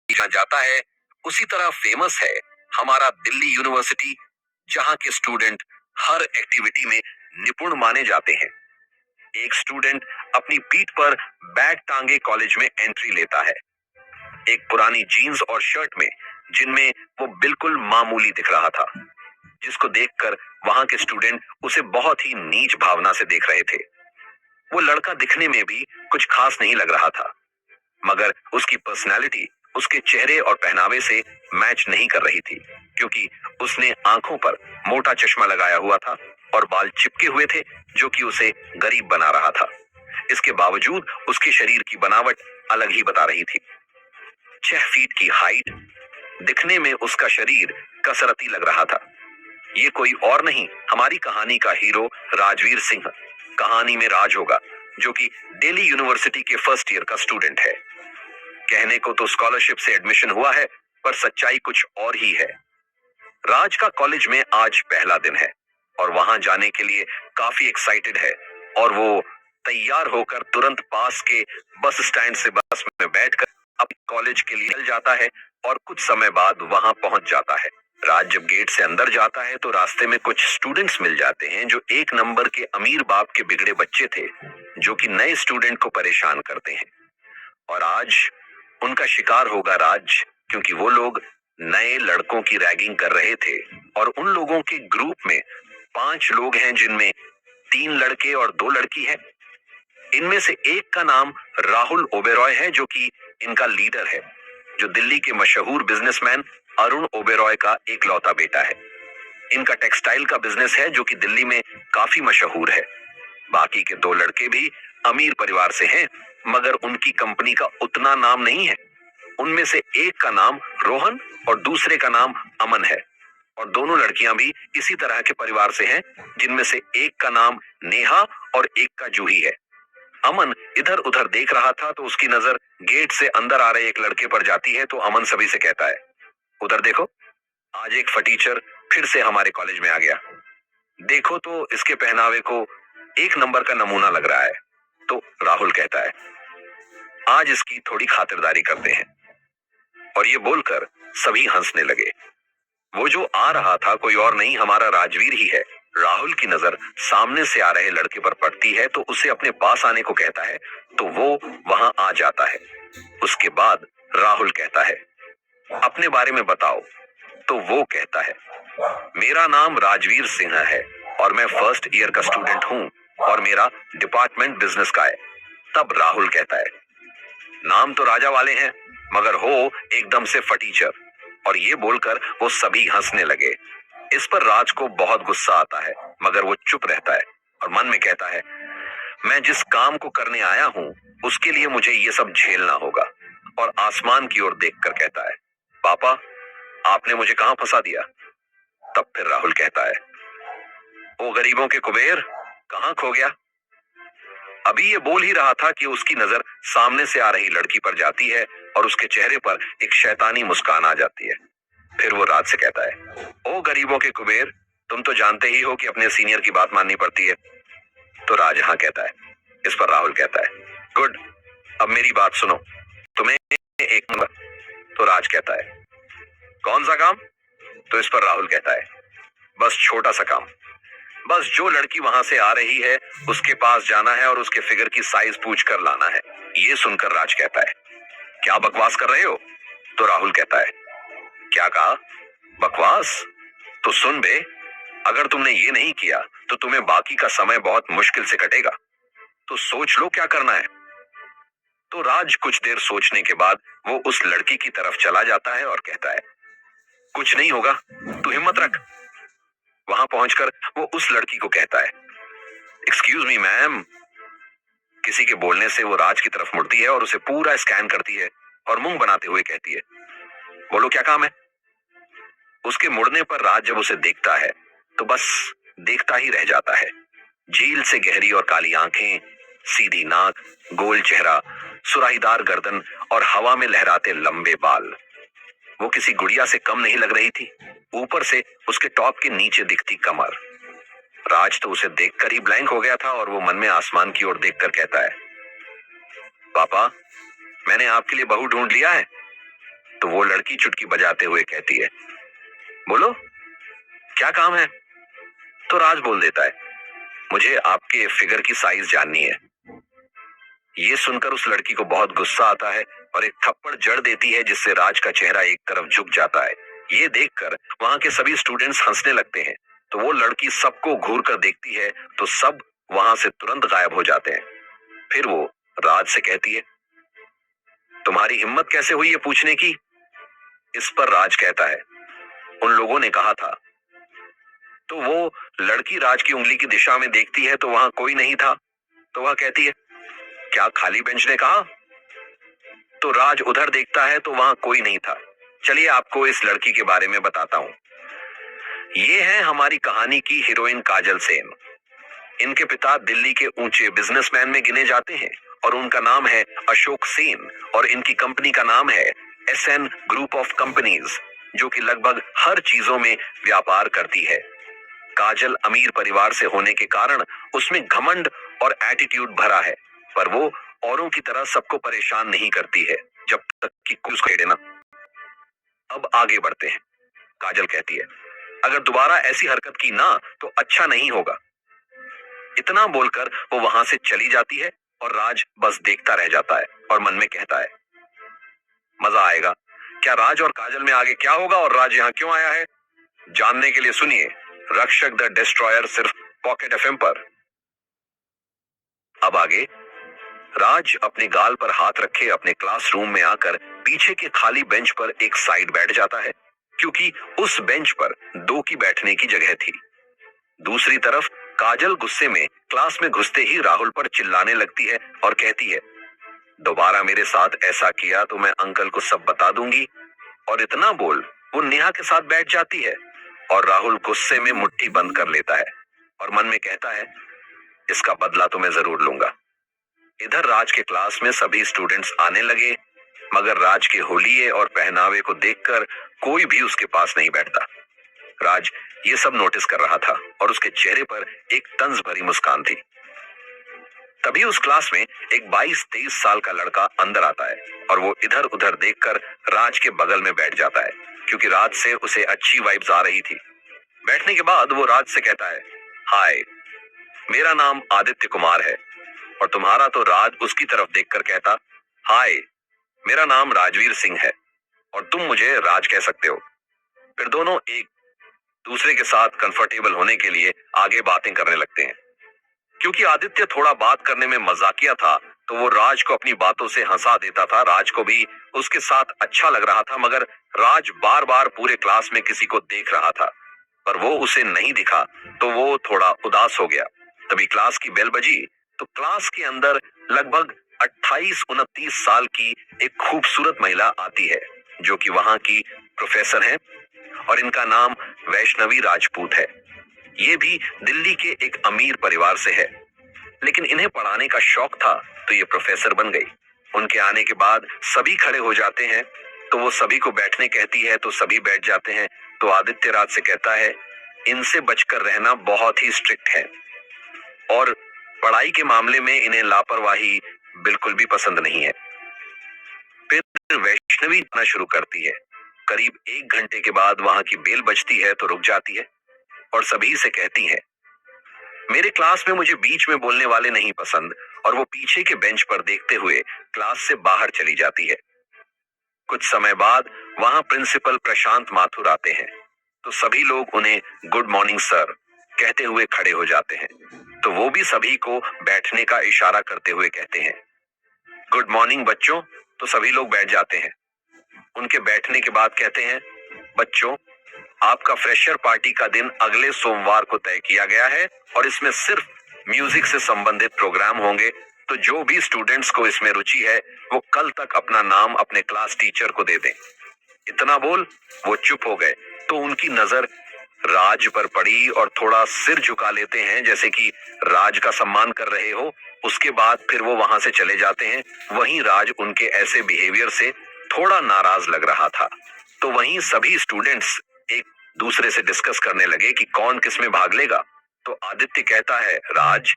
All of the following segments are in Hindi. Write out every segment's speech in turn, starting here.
जाना जाता है, उसी तरह फेमस है हमारा दिल्ली यूनिवर्सिटी, जहां के स्टूडेंट हर एक्टिविटी में निपुण माने जाते हैं। एक स्टूडेंट अपनी पीठ पर बैग टांगे कॉलेज में एंट्री लेता है, एक पुरानी जीन्स और शर्ट में जिनमें वो बिल्कुल मामूली दिख रहा था, जिसको देखकर वहां के स्टूडेंट उसे बहुत ही नीच भावना से देख रहे थे। वो लड़का दिखने में भी कुछ खास नहीं लग रहा था, मगर उसकी पर्सनालिटी उसके चेहरे और पहनावे से मैच नहीं कर रही थी, क्योंकि उसने आंखों पर मोटा चश्मा लगाया हुआ था और बाल चिपके हुए थे, जो कि उसे गरीब बना रहा था। इसके बावजूद उसके शरीर की बनावट अलग ही बता रही थी। 6 फीट की हाइट, दिखने में उसका शरीर कसरती लग रहा था। ये कोई और नहीं, हमारी कहानी का हीरो राजवीर सिंह। कहानी में राज होगा, जो कि दिल्ली यूनिवर्सिटी के फर्स्ट ईयर का स्टूडेंट है। कहने को तो स्कॉलरशिप से एडमिशन हुआ है, पर सच्चाई कुछ और ही है। राज का कॉलेज में आज पहला दिन है और वहां जाने के लिए काफी एक्साइटेड है, और वो तैयार होकर तुरंत पास के बस स्टैंड से बस में बैठकर अपने कॉलेज के लिए निकल जाता है और कुछ समय बाद वहां पहुंच जाता है। राज जब गेट से अंदर जाता है तो रास्ते में कुछ स्टूडेंट्स मिल जाते हैं जो एक नंबर के अमीर बाप के बिगड़े बच्चे थे, जो कि नए स्टूडेंट को परेशान करते हैं। और आज उनका शिकार होगा राज, क्योंकि वो लोग नए लड़कों की रैगिंग कर रहे थे, और उन लोगों के ग्रुप में 5 लोग हैं, जिनमें 3 लड़के और 2 लड़की है। इनमें से एक का नाम राहुल ओबेरॉय है, जो कि इनका लीडर है, जो दिल्ली के मशहूर बिजनेसमैन अरुण ओबेरॉय का एकलौता बेटा है। इनका टेक्सटाइल का बिजनेस है, जो कि दिल्ली में काफी मशहूर है। बाकी के 2 लड़के भी अमीर परिवार से हैं, मगर उनकी कंपनी का उतना नाम नहीं है। उनमें से एक का नाम रोहन और दूसरे का नाम अमन है, और दोनों लड़कियां भी इसी तरह के परिवार से हैं, जिनमें से एक का नाम नेहा और एक का जूही है। अमन इधर उधर देख रहा था तो उसकी नजर गेट से अंदर आ रहे एक लड़के पर जाती है, तो अमन सभी से कहता है, उधर देखो, आज एक फटीचर फिर से हमारे कॉलेज में आ गया। देखो तो इसके पहनावे को एक नंबर का नमूना लग रहा है। तो राहुल कहता है, आज इसकी थोड़ी खातिरदारी करते हैं। और ये बोलकर सभी हंसने लगे। वो जो आ रहा था कोई और नहीं, हमारा राजवीर ही है। राहुल की नजर सामने से आ रहे लड़के पर पड़ती है तो उसे अपने पास आने को कहता है, तो वो वहां आ जाता है। उसके बाद राहुल कहता है, अपने बारे में बताओ। तो वो कहता है, मेरा नाम राजवीर सिंह है और मैं फर्स्ट ईयर का स्टूडेंट हूँ, और मेरा डिपार्टमेंट बिजनेस का है। तब राहुल कहता है, नाम तो राजा वाले हैं, मगर हो एकदम से फटीचर। और ये बोलकर वो सभी हंसने लगे। इस पर राज को बहुत गुस्सा आता है, मगर वो चुप रहता है और मन में कहता है, मैं जिस काम को करने आया हूं उसके लिए मुझे ये सब झेलना होगा। और आसमान की ओर देखकर कहता है, पापा, आपने मुझे कहां फंसा दिया? तब फिर राहुल कहता है, ओ गरीबों के कुबेर, कहां खो गया? अभी ये बोल ही रहा था कि उसकी नजर सामने से आ रही लड़की पर जाती है और उसके चेहरे पर एक शैतानी मुस्कान आ जाती है। फिर वो राज से कहता है, ओ गरीबों के कुबेर, तुम तो जानते ही हो कि अपने सीनियर की बात माननी पड़ती है। तो राज हाँ कहता है। इस पर राहुल कहता है, गुड, अब मेरी बात सुनो, तुम्हें एक नंबर। तो राज कहता है, कौन सा काम? तो इस पर राहुल कहता है, बस छोटा सा काम। बस जो लड़की वहां से आ रही है उसके पास जाना है और उसके फिगर की साइज पूछ कर लाना है। ये सुनकर राज कहता है, क्या बकवास कर रहे हो? तो राहुल कहता है, क्या कहा? बकवास? तो सुन बे, अगर तुमने ये नहीं किया तो तुम्हें बाकी का समय बहुत मुश्किल से कटेगा। तो सोच लो क्या करना है। तो राज कुछ देर सोचने के बाद वो उस लड़की की तरफ चला जाता है और कहता है, कुछ नहीं होगा, तू हिम्मत रख। वहां पहुंचकर वो उस लड़की को कहता है, एक्सक्यूज मी मैम। किसी के बोलने से वो राज की तरफ मुड़ती है और उसे पूरा स्कैन करती है और मुंह बनाते हुए कहती है, बोलो क्या काम है? उसके मुड़ने पर राज जब उसे देखता है तो बस देखता ही रह जाता है। झील से गहरी और काली आंखें, सीधी नाक, गोल चेहरा, सुराहीदार गर्दन और हवा में लहराते लंबे बाल। वो किसी गुड़िया से कम नहीं लग रही थी। ऊपर से उसके टॉप के नीचे दिखती कमर। राज तो उसे देखकर ही ब्लैंक हो गया था और वो मन में आसमान की ओर देखकर कहता है, पापा, मैंने आपके लिए बहू ढूंढ लिया है। वो लड़की चुटकी बजाते हुए कहती है, बोलो क्या काम है? तो राज बोल देता है, मुझे आपके फिगर की साइज जाननी है। ये सुनकर उस लड़की को बहुत गुस्सा आता है और एक थप्पड़ जड़ देती है, जिससे राज का चेहरा एक तरफ झुक जाता है। ये देखकर वहां के सभी स्टूडेंट्स हंसने लगते हैं। तो वो लड़की सबको घूर कर देखती है तो सब वहां से तुरंत गायब हो जाते हैं। फिर वो राज से कहती है, तुम्हारी हिम्मत कैसे हुई ये पूछने की? इस पर राज कहता है, उन लोगों ने कहा था। तो वो लड़की राज की उंगली की दिशा में देखती है तो वहां कोई नहीं था। तो वह कहती है, क्या खाली बेंच ने कहा? तो राज उधर देखता है तो वहां कोई नहीं था। चलिए आपको इस लड़की के बारे में बताता हूं। ये है हमारी कहानी की हीरोइन काजल सेन। इनके पिता दिल्ली के ऊंचे बिजनेसमैन में गिने जाते हैं और उनका नाम है अशोक सेन और इनकी कंपनी का नाम है SN ग्रुप ऑफ कंपनीज, जो कि लगभग हर चीजों में व्यापार करती है। काजल अमीर परिवार से होने के कारण उसमें घमंड और एटीट्यूड भरा है, पर वो औरों की तरह सबको परेशान नहीं करती है जब तक कि कुछ खेड़े ना। अब आगे बढ़ते हैं। काजल कहती है, अगर दोबारा ऐसी हरकत की ना तो अच्छा नहीं होगा। इतना बोलकर वो वहां से चली जाती है और राज बस देखता रह जाता है और मन में कहता है, मजा आएगा। क्या राज और काजल में आगे क्या होगा और राज यहाँ क्यों आया है? जानने के लिए सुनिए रक्षक द डिस्ट्रॉयर सिर्फ पॉकेट FM पर। अब आगे राज अपने गाल पर हाथ रखे अपने क्लासरूम में आकर पीछे के खाली बेंच पर एक साइड बैठ जाता है, क्योंकि उस बेंच पर 2 की बैठने की जगह थी। दूसरी तरफ काजल गुस्से में क्लास में घुसते ही राहुल पर चिल्लाने लगती है और कहती है, दोबारा मेरे साथ ऐसा किया तो मैं अंकल को सब बता दूंगी। और इतना बोल वो नेहा के साथ बैठ जाती है और राहुल गुस्से में मुट्ठी बंद कर लेता है और मन में कहता है, इसका बदला तो मैं जरूर लूंगा। इधर राज के क्लास में सभी स्टूडेंट्स आने लगे, मगर राज के होलिये और पहनावे को देखकर कोई भी उसके पास नहीं बैठता। राज ये सब नोटिस कर रहा था और उसके चेहरे पर एक तंज भरी मुस्कान थी। तभी उस क्लास में एक 22-23 साल का लड़का अंदर आता है और वो इधर उधर देखकर राज के बगल में बैठ जाता है, क्योंकि राज से उसे अच्छी वाइब्स आ रही थी। बैठने के बाद वो राज से कहता है, हाय, मेरा नाम आदित्य कुमार है। और तुम्हारा? तो राज उसकी तरफ देखकर कहता, हाय, मेरा नाम राजवीर सिंह है और तुम मुझे राज कह सकते हो। फिर दोनों एक दूसरे के साथ कंफर्टेबल होने के लिए आगे बातें करने लगते हैं। क्योंकि आदित्य थोड़ा बात करने में मजाकिया था तो वो राज को अपनी बातों से हंसा देता था। राज को भी उसके साथ अच्छा लग रहा था, मगर राज बार बार पूरे क्लास में किसी को देख रहा था पर वो उसे नहीं दिखा तो वो थोड़ा उदास हो गया। तभी क्लास की बेल बजी तो क्लास के अंदर लगभग 28-29 साल की एक खूबसूरत महिला आती है, जो कि वहां की प्रोफेसर है और इनका नाम वैष्णवी राजपूत है। ये भी दिल्ली के एक अमीर परिवार से है, लेकिन इन्हें पढ़ाने का शौक था तो ये प्रोफेसर बन गई। उनके आने के बाद सभी खड़े हो जाते हैं तो वो सभी को बैठने कहती है तो सभी बैठ जाते हैं। तो आदित्य राज से कहता है, इनसे बचकर रहना बहुत ही स्ट्रिक्ट है और पढ़ाई के मामले में इन्हें लापरवाही बिल्कुल भी पसंद नहीं है। फिर वैष्णवी आना शुरू करती है। करीब 1 घंटे के बाद वहां की बेल बजती है तो रुक जाती है और सभी से कहती है, मेरे क्लास में मुझे बीच में बोलने वाले नहीं पसंद। और वो पीछे के बेंच पर देखते हुए क्लास से बाहर चली जाती है। कुछ समय बाद वहां प्रिंसिपल प्रशांत माथुर आते हैं तो सभी लोग उन्हें गुड मॉर्निंग सर कहते हुए खड़े हो जाते हैं। तो वो भी सभी को बैठने का इशारा करते हुए कहते हैं, गुड मॉर्निंग बच्चों। तो सभी लोग बैठ जाते हैं। उनके बैठने के बाद कहते हैं, बच्चों, आपका फ्रेशर पार्टी का दिन अगले सोमवार को तय किया गया है और इसमें सिर्फ म्यूजिक से संबंधित प्रोग्राम होंगे। तो जो भी स्टूडेंट्स को इसमें रुचि है वो कल तक अपना नाम अपने क्लास टीचर को दे दें। इतना बोल वो चुप हो गए तो उनकी नजर राज पर पड़ी और थोड़ा सिर झुका लेते हैं, जैसे कि राज का सम्मान कर रहे हो। उसके बाद फिर वो वहां से चले जाते हैं। वहीं राज उनके ऐसे बिहेवियर से थोड़ा नाराज लग रहा था। तो वहीं सभी स्टूडेंट्स एक दूसरे से डिस्कस करने लगे कि कौन किस में भाग लेगा। तो आदित्य कहता है, राज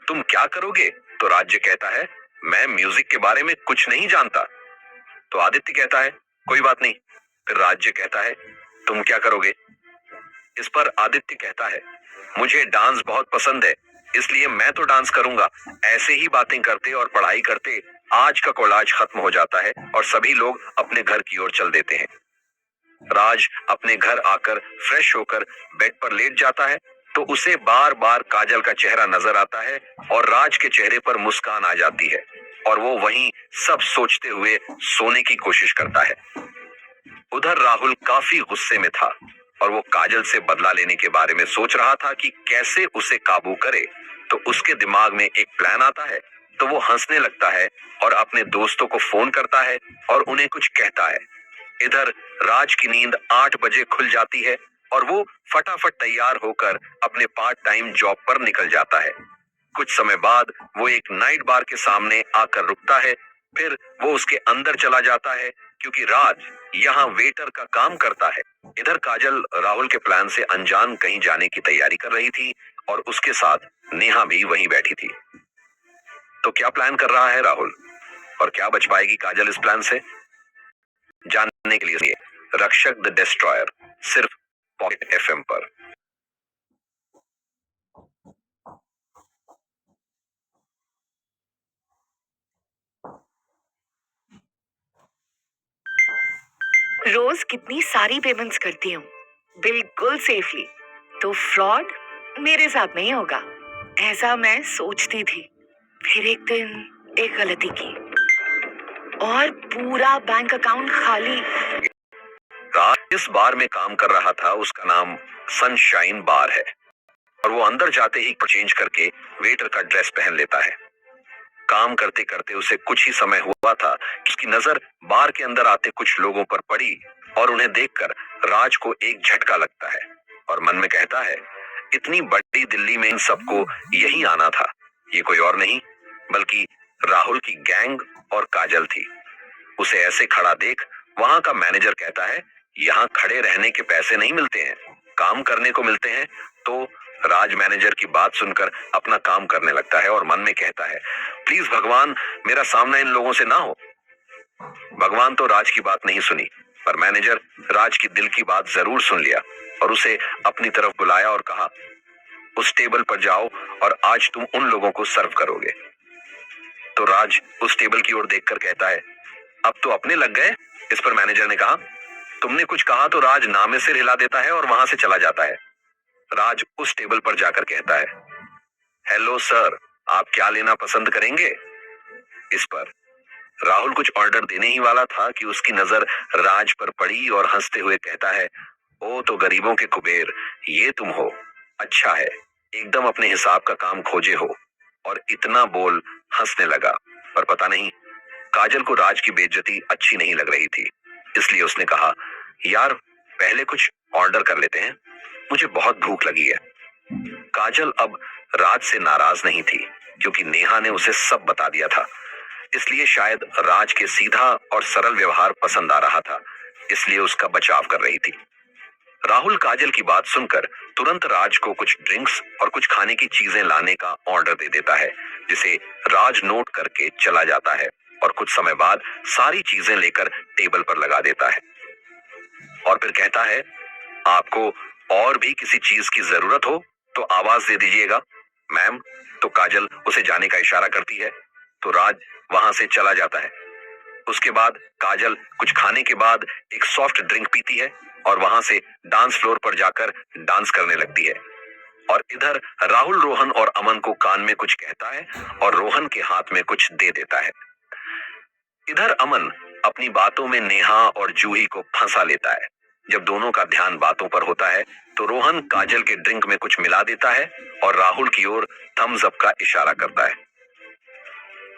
तुम क्या करोगे? तो राज्य कहता है, मैं म्यूजिक के बारे में कुछ नहीं जानता। तो आदित्य कहता है, कोई बात नहीं। फिर राज्य कहता है, तुम क्या करोगे? इस पर आदित्य कहता है, मुझे डांस बहुत पसंद है, इसलिए मैं तो डांस करूंगा। ऐसे ही बातें करते और पढ़ाई करते आज का कोलाज खत्म हो जाता है और सभी लोग अपने घर की ओर चल देते हैं। राज अपने घर आकर फ्रेश होकर बेड पर लेट जाता है तो उसे बार बार काजल का चेहरा नजर आता है और राज के चेहरे पर मुस्कान आ जाती है और वो वहीं सब सोचते हुए सोने की कोशिश करता है। उधर राहुल काफी गुस्से में था और वो काजल से बदला लेने के बारे में सोच रहा था कि कैसे उसे काबू करे। तो उसके दिमाग में एक प्लान आता है। तो वो हंसने लगता है और अपने दोस्तों को फोन करता है और उन्हें कुछ कहता है। इधर राज की नींद 8 बजे खुल जाती है और वो फटाफट तैयार होकर अपने पार्ट टाइम जॉब पर निकल जाता है। कुछ समय बाद वो एक नाइट बार के सामने आकर रुकता है। फिर वो उसके अंदर चला जाता है क्योंकि राज यहाँ वेटर का काम करता है। इधर काजल राहुल के प्लान से अनजान कहीं जाने की तैयारी कर रही थी और उसके साथ नेहा भी वहीं बैठी थी। तो क्या प्लान कर रहा है राहुल और क्या बच पाएगी काजल इस प्लान से? जानने के लिए रक्षक द डिस्ट्रॉयर सिर्फ पॉकेट एफएम पर। रोज कितनी सारी पेमेंट्स करती हूँ, बिल्कुल सेफली। तो फ्रॉड मेरे साथ नहीं होगा, ऐसा मैं सोचती थी। फिर एक दिन एक गलती की और पूरा बैंक अकाउंट खाली। राज जिस बार में काम कर रहा था उसका नाम सनशाइन बार है और वो अंदर जाते ही चेंज करके वेटर का ड्रेस पहन लेता है। काम करते करते उसे कुछ ही समय हुआ था कि उसकी नजर बार के अंदर आते कुछ लोगों पर पड़ी और उन्हें देखकर राज को एक झटका लगता है और मन में कहता है, इतनी बड़ी दिल्ली में इन सबको यही आना था। ये कोई और नहीं बल्कि राहुल की गैंग और काजल थी। उसे ऐसे खड़ा देख वहां का मैनेजर कहता है, यहाँ खड़े रहने के पैसे नहीं मिलते हैं, काम करने को मिलते हैं। तो राज मैनेजर की बात सुनकर अपना काम करने लगता है और मन में कहता है, प्लीज भगवान मेरा सामना इन लोगों से ना हो। भगवान तो राज की बात नहीं सुनी पर मैनेजर राज की दिल की बात जरूर सुन लिया और उसे अपनी तरफ बुलाया और कहा, उस टेबल पर जाओ और आज तुम उन लोगों को सर्व करोगे। तो राज उस टेबल की ओर देखकर कहता है, अब तो अपने लग गए। इस पर मैनेजर ने कहा, तुमने कुछ कहा तो राज नामे सिर हिला देता है और वहां से चला जाता है। राज उस टेबल पर जाकर कहता है, हेलो सर, आप क्या लेना पसंद करेंगे? इस पर राहुल कुछ ऑर्डर देने ही वाला था कि उसकी नजर राज पर पड़ी और हंसते हुए कहता है, ओ तो गरीबों के कुबेर, ये तुम हो। अच्छा है, एकदम अपने हिसाब का काम खोजे हो। और इतना बोल हंसने लगा पर पता नहीं काजल को राज की बेइज्जती अच्छी नहीं लग रही थी, इसलिए उसने कहा, यार पहले कुछ ऑर्डर कर लेते हैं, मुझे बहुत भूख लगी है। काजल अब राज से नाराज नहीं थी क्योंकि नेहा ने उसे सब बता दिया था, इसलिए शायद राज के सीधा और सरल व्यवहार पसंद आ रहा था, इसलिए उसका बचाव कर रही थी। राहुल काजल की बात सुनकर तुरंत राज को कुछ ड्रिंक्स और कुछ खाने की चीजें लाने का ऑर्डर दे देता है, जिसे राज नोट करके चला जाता है और कुछ समय बाद सारी चीजें लेकर टेबल पर लगा देता है और फिर कहता है, आपको और भी किसी चीज की जरूरत हो तो आवाज दे दीजिएगा मैम। तो काजल उसे जाने का इशारा करती है तो राज वहां से चला जाता है। उसके बाद काजल कुछ खाने के बाद एक सॉफ्ट ड्रिंक पीती है और वहां से डांस फ्लोर पर जाकर डांस करने लगती है। और इधर राहुल रोहन और अमन को कान में कुछ कहता है और रोहन के हाथ में कुछ दे देता है। इधर अमन अपनी बातों में नेहा और जूही को फंसा लेता है। जब दोनों का ध्यान बातों पर होता है तो रोहन काजल के ड्रिंक में कुछ मिला देता है और राहुल की ओर थम्स अप का इशारा करता है।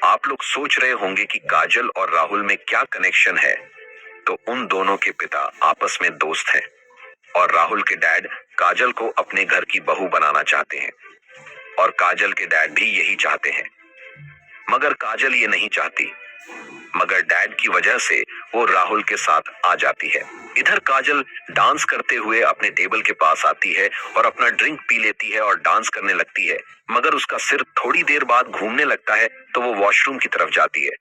आप लोग सोच रहे होंगे कि काजल और राहुल में क्या कनेक्शन है, तो उन दोनों के पिता आपस में दोस्त हैं और राहुल के डैड काजल को अपने घर की बहू बनाना चाहते हैं और काजल के डैड भी यही चाहते हैं, मगर काजल ये नहीं चाहती, मगर डैड की वजह से वो राहुल के साथ आ जाती है। इधर काजल डांस करते हुए अपने टेबल के पास आती है और अपना ड्रिंक पी लेती है और डांस करने लगती है, मगर उसका सिर थोड़ी देर बाद घूमने लगता है तो वो वॉशरूम की तरफ जाती है।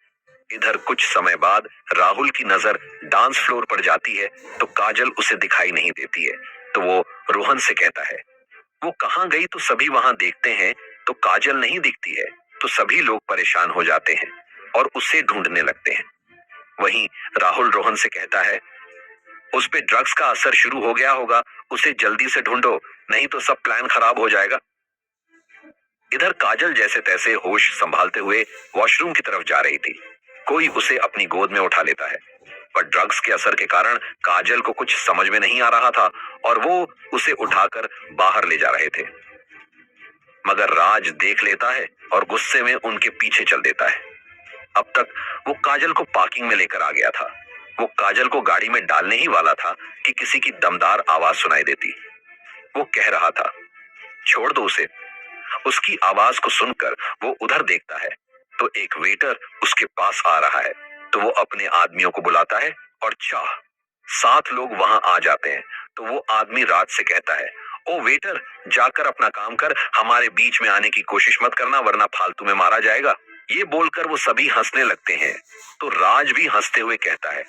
इधर कुछ समय बाद राहुल की नजर डांस फ्लोर पर जाती है तो काजल उसे दिखाई नहीं देती है। तो वो रोहन से कहता है, वो कहाँ गई? तो सभी वहां देखते हैं तो काजल नहीं दिखती है। तो सभी लोग परेशान हो जाते हैं और उसे ढूंढने लगते हैं। वहीं राहुल रोहन से कहता है, उस पे ड्रग्स का असर शुरू हो गया होगा, उसे जल्दी से ढूंढो, नहीं तो सब प्लान खराब हो जाएगा। इधर काजल जैसे तैसे होश संभालते हुए वॉशरूम की तरफ जा रही थी। कोई उसे अपनी गोद में उठा लेता है, पर ड्रग्स के असर के कारण काजल को कुछ समझ में नहीं आ रहा था और वो उसे उठाकर बाहर ले जा रहे थे। मगर राज देख लेता है और गुस्से में उनके पीछे चल देता है। अब तक वो काजल को पार्किंग में लेकर आ गया था। वो काजल को गाड़ी में डालने ही वाला था कि किसी की दमदार आवाज सुनाई देती। वो कह रहा था, छोड़ दो उसे। उसकी आवाज को सुनकर वो उधर देखता है तो एक वेटर उसके पास आ रहा है। तो वो अपने आदमियों को बुलाता है और 7 लोग वहां आ जाते हैं। तो वो आदमी राज से कहता है, ओ वेटर, जाकर अपना काम कर, हमारे बीच में आने की कोशिश मत करना वरना फालतू में मारा जाएगा। ये बोलकर वो सभी हंसने लगते हैं। तो राज भी हंसते हुए कहता है,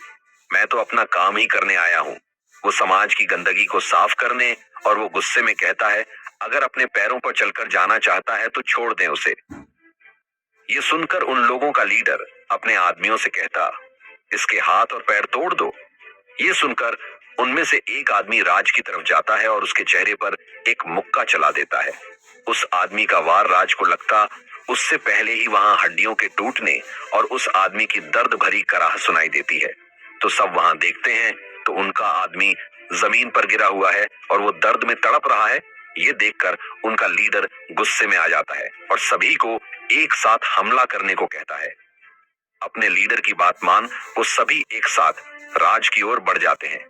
मैं तो अपना काम ही करने आया हूँ, वो समाज की गंदगी को साफ करने। और वो गुस्से में कहता है, अगर अपने पैरों पर चलकर जाना चाहता है तो छोड़ दें उसे। ये सुनकर उन लोगों का लीडर अपने आदमियों से कहता, इसके हाथ और पैर तोड़ दो। ये सुनकर उनमें से एक आदमी राज की तरफ जाता है और उसके चेहरे पर एक मुक्का चला देता है। उस आदमी का वार राज को लगता उससे पहले ही वहां हड्डियों के टूटने और उस आदमी की दर्द भरी कराह सुनाई देती है। तो सब वहां देखते हैं तो उनका आदमी जमीन पर गिरा हुआ है और वो दर्द में तड़प रहा है। ये देखकर उनका लीडर गुस्से में आ जाता है और सभी को एक साथ हमला करने को कहता है। अपने लीडर की बात मान वो सभी एक साथ राज की ओर बढ़ जाते हैं।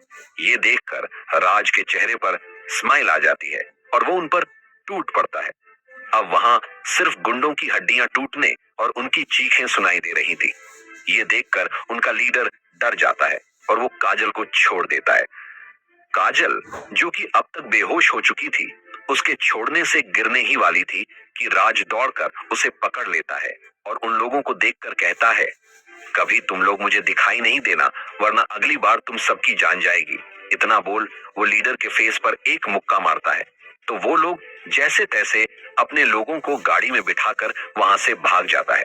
ये देखकर राज के चेहरे पर स्माइल आ जाती है और वो उन पर टूट पड़ता है। अब वहां सिर्फ गुंडों की हड्डियां टूटने और उनकी चीखें सुनाई दे रही थी। ये देखकर उनका लीडर डर जाता है और वो काजल को छोड़ देता है। काजल, जो कि अब तक बेहोश हो चुकी थी, उसके छोड़ने से गिरने ही वाली थी कि राज दौड़कर उसे पकड़ लेता है और उन लोगों को देखकर कहता है, कभी तुम लोग मुझे दिखाई नहीं देना वरना अगली बार तुम सबकी जान जाएगी। इतना बोल वो लीडर के फेस पर एक मुक्का मारता है। तो वो लोग जैसे तैसे अपने लोगों को गाड़ी में बिठाकर वहां से भाग जाता है।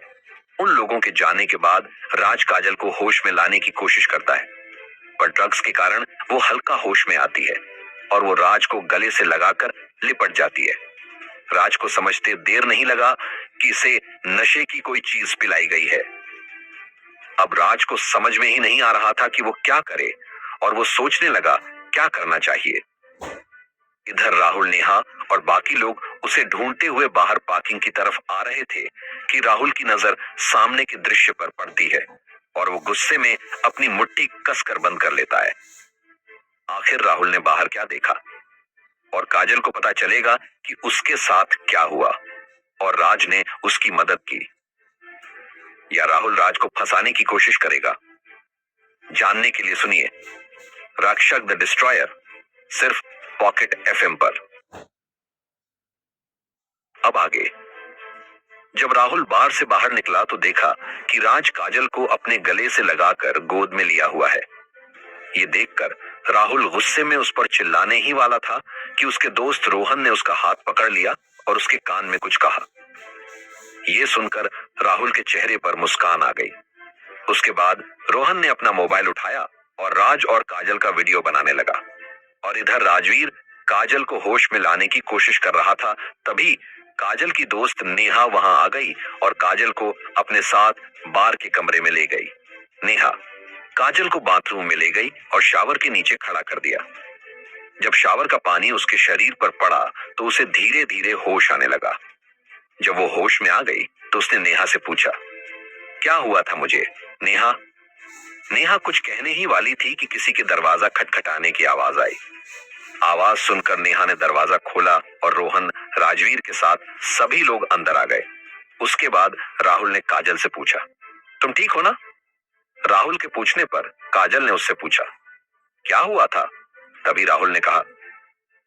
उन लोगों के जाने के बाद राज काजल को होश में लाने की कोशिश करता है, पर ड्रग्स के कारण वो हल्का होश में आती है और वो राज को गले से लगाकर लिपट जाती है। राज को समझते देर नहीं लगा कि इसे नशे की कोई चीज पिलाई गई है। अब राज को समझ में ही नहीं आ रहा था कि वो क्या करे और वो सोचने लगा क्या करना चाहिए। इधर राहुल, नेहा और बाकी लोग उसे ढूंढते हुए बाहर पार्किंग की तरफ आ रहे थे कि राहुल की नजर सामने के दृश्य पर पड़ती है और वो गुस्से में अपनी मुट्ठी कसकर बंद कर लेता है। आखिर राहुल ने बाहर क्या देखा और काजल को पता चलेगा कि उसके साथ क्या हुआ और राज ने उसकी मदद की, या राहुल राज को फंसाने की कोशिश करेगा? जानने के लिए सुनिए रक्षक द डिस्ट्रॉयर, सिर्फ पॉकेट एफएम पर। अब आगे। जब राहुल बार से बाहर निकला तो देखा कि राज काजल को अपने गले से लगाकर गोद में लिया हुआ है। ये देखकर राहुल गुस्से में उस पर चिल्लाने ही वाला था कि उसके दोस्त रोहन ने उसका हाथ पकड़ लिया और उसके कान में कुछ कहा। ये सुनकर राहुल के चेहरे पर मुस्कान आ गई। उसके बाद रोहन ने अपना मोबाइल उठाया और राज और काजल का वीडियो बनाने लगा। और इधर राजवीर काजल को होश में लाने की कोशिश कर रहा था। तभी काजल की दोस्त नेहा वहां आ गई और काजल को अपने साथ बार के कमरे में ले गई। नेहा काजल को बाथरूम में ले गई और शावर के नीचे खड़ा कर दिया। जब शावर का पानी उसके शरीर पर पड़ा तो उसे धीरे धीरे होश आने लगा। जब वो होश में आ गई तो उसने नेहा से पूछा, क्या हुआ था मुझे? नेहा कुछ कहने ही वाली थी कि किसी के दरवाजा खटखटाने की आवाज आई। आवाज सुनकर नेहा ने दरवाजा खोला और रोहन, राजवीर के साथ सभी लोग अंदर आ गए। उसके बाद राहुल ने काजल से पूछा, तुम ठीक हो ना? राहुल के पूछने पर काजल ने उससे पूछा, क्या हुआ था? तभी राहुल ने कहा,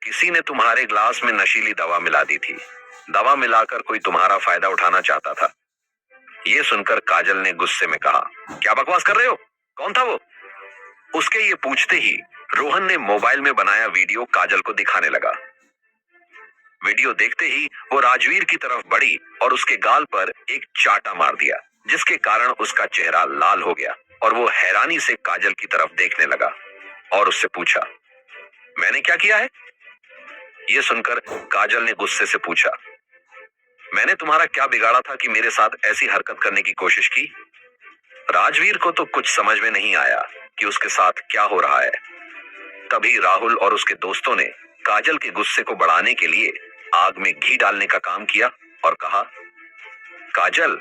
किसी ने तुम्हारे ग्लास में नशीली दवा मिला दी थी। दवा मिलाकर कोई तुम्हारा फायदा उठाना चाहता था। ये सुनकर काजल ने गुस्से में कहा, क्या बकवास कर रहे हो? कौन था वो? उसके ये पूछते ही रोहन ने मोबाइल में बनाया वीडियो काजल को दिखाने लगा। वीडियो देखते ही वो राजवीर की तरफ बढ़ी और उसके गाल पर एक चाटा मार दिया, जिसके कारण उसका चेहरा लाल हो गया और वो हैरानी से काजल की तरफ देखने लगा और उससे पूछा, मैंने क्या किया है? ये सुनकर काजल ने गुस्से से पूछा, मैंने तुम्हारा क्या बिगाड़ा था कि मेरे साथ ऐसी हरकत करने की कोशिश की? राजवीर को तो कुछ समझ में नहीं आया कि उसके साथ क्या हो रहा है। तभी राहुल और उसके दोस्तों ने काजल के गुस्से को बढ़ाने के लिए आग में घी डालने का काम किया और कहा, काजल,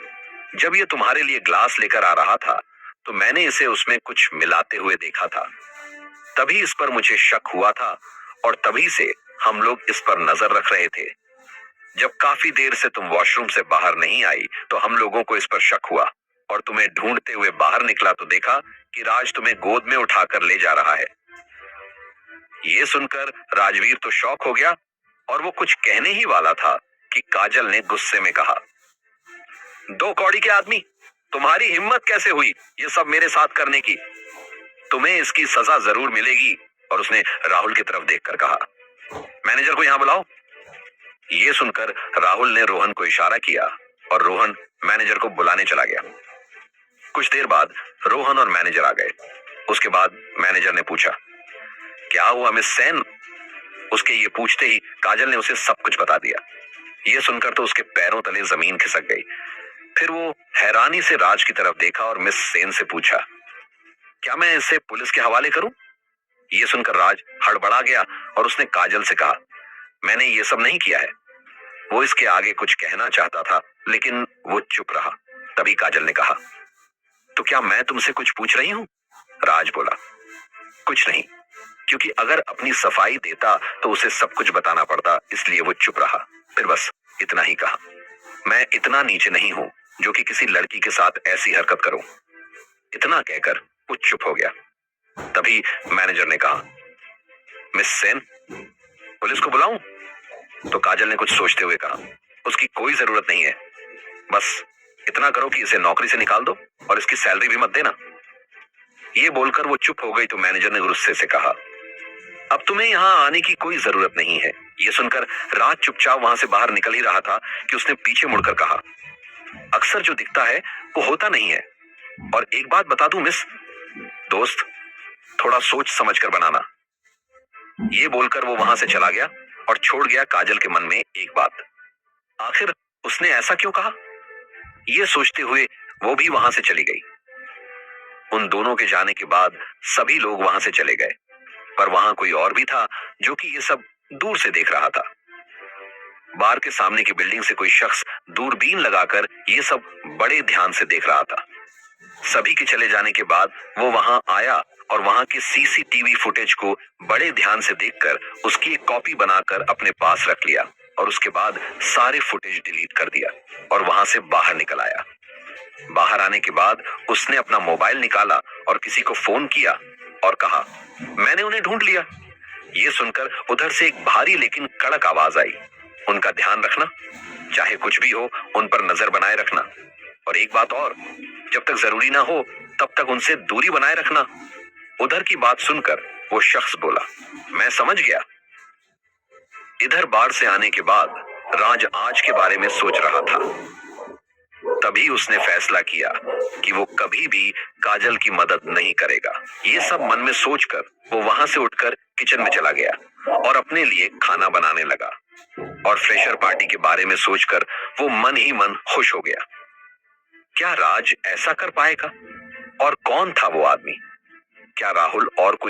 जब ये तुम्हारे लिए ग्लास लेकर आ रहा था तो मैंने इसे उसमें कुछ मिलाते हुए देखा था। तभी इस पर मुझे शक हुआ था और तभी से हम लोग इस पर नजर रख रहे थे। जब काफी देर से तुम वॉशरूम से बाहर नहीं आई तो हम लोगों को इस पर शक हुआ और तुम्हें ढूंढते हुए बाहर निकला तो देखा कि राज तुम्हें गोद में उठाकर ले जा रहा है। ये सुनकर राजवीर तो शॉक हो गया और वो कुछ कहने ही वाला था कि काजल ने गुस्से में कहा, दो कौड़ी के आदमी, तुम्हारी हिम्मत कैसे हुई ये सब मेरे साथ करने की? तुम्हें इसकी सजा जरूर मिलेगी। और उसने राहुल की तरफ देखकर कहा, मैनेजर को यहां बुलाओ। ये सुनकर राहुल ने रोहन को इशारा किया और रोहन मैनेजर को बुलाने चला गया। कुछ देर बाद रोहन और मैनेजर आ गए। उसके बाद मैनेजर ने पूछा, क्या हुआ मिस सेन? उसके ये पूछते ही काजल ने उसे सब कुछ बता दिया। ये सुनकर तो उसके पैरों तले जमीन खिसक गई। फिर वो हैरानी से राज की तरफ देखा और मिस सेन से पूछा, क्या मैं इसे पुलिस के हवाले करूं? ये सुनकर राज हड़बड़ा गया और उसने काजल से कहा, मैंने ये सब नहीं किया है। वो इसके आगे कुछ कहना चाहता था लेकिन वो चुप रहा। तभी काजल ने कहा, तो क्या मैं तुमसे कुछ पूछ रही हूं? राज बोला, कुछ नहीं, क्योंकि अगर अपनी सफाई देता तो उसे सब कुछ बताना पड़ता, इसलिए वो चुप रहा। फिर बस इतना ही कहा, मैं इतना नीचे नहीं हूं जो कि किसी लड़की के साथ ऐसी हरकत करूं। इतना कहकर वो चुप हो गया। तभी मैनेजर ने कहा, मिस सेन, पुलिस को बुलाऊं? तो काजल ने कुछ सोचते हुए कहा, उसकी कोई जरूरत नहीं है, बस इतना करो कि इसे नौकरी से निकाल दो और इसकी सैलरी भी मत देना। ये बोलकर वो चुप हो गई तो मैनेजर ने गुस्से से कहा, अब तुम्हें यहाँ आने की कोई जरूरत नहीं है। ये सुनकर राज चुपचाप वहां से बाहर निकल ही रहा था कि उसने पीछे मुड़कर कहा, अक्सर जो दिखता है वो होता नहीं है। और एक बात बता दूं मिस, दोस्त, थोड़ा सोच समझ कर बनाना। ये बोलकर वो वहां से चला गया और छोड़ गया काजल के मन में एक बात, आखिर उसने ऐसा क्यों कहा? ये सोचते हुए वो भी वहां से चली गई। उन दोनों के जाने के बाद सभी लोग वहां से चले गए, पर वहां कोई और भी था जो कि ये सब दूर से देख रहा था। बार के सामने की बिल्डिंग से कोई शख्स दूरबीन लगाकर ये सब बड़े ध्यान से देख रहा था। सभी के चले जाने के बाद वो वहां आया और वहां के सीसीटीवी फुटेज को बड़े ध्यान से देखकर उसकी एक कॉपी बनाकर अपने पास रख लिया और उसके बाद सारे फुटेज डिलीट कर दिया और वहां से बाहर निकल आया। बाहर आने के बाद उसने अपना मोबाइल निकाला और किसी को फोन किया और कहा, मैंने उन्हें ढूंढ लिया। ये सुनकर उधर से एक भारी लेकिन कड़क आवाज आई, उनका ध्यान रखना, चाहे कुछ भी हो उन पर नजर बनाए रखना, और एक बात और, जब तक जरूरी ना हो तब तक उनसे दूरी बनाए रखना। उधर की बात सुनकर वो शख्स बोला, मैं समझ गया। इधर बाढ़ से आने के बाद राज आज के बारे में सोच रहा था। तभी उसने फैसला किया कि वो कभी भी काजल की मदद नहीं करेगा। ये सब मन में सोचकर वो वहां से उठकर किचन में चला गया और अपने लिए खाना बनाने लगा। और फ्रेशर पार्टी के बारे में सोचकर वो मन ही मन खुश हो गया। क्या राज ऐसा कर पाएगा? और कौन था वो आदमी? क्या राहुल और कोई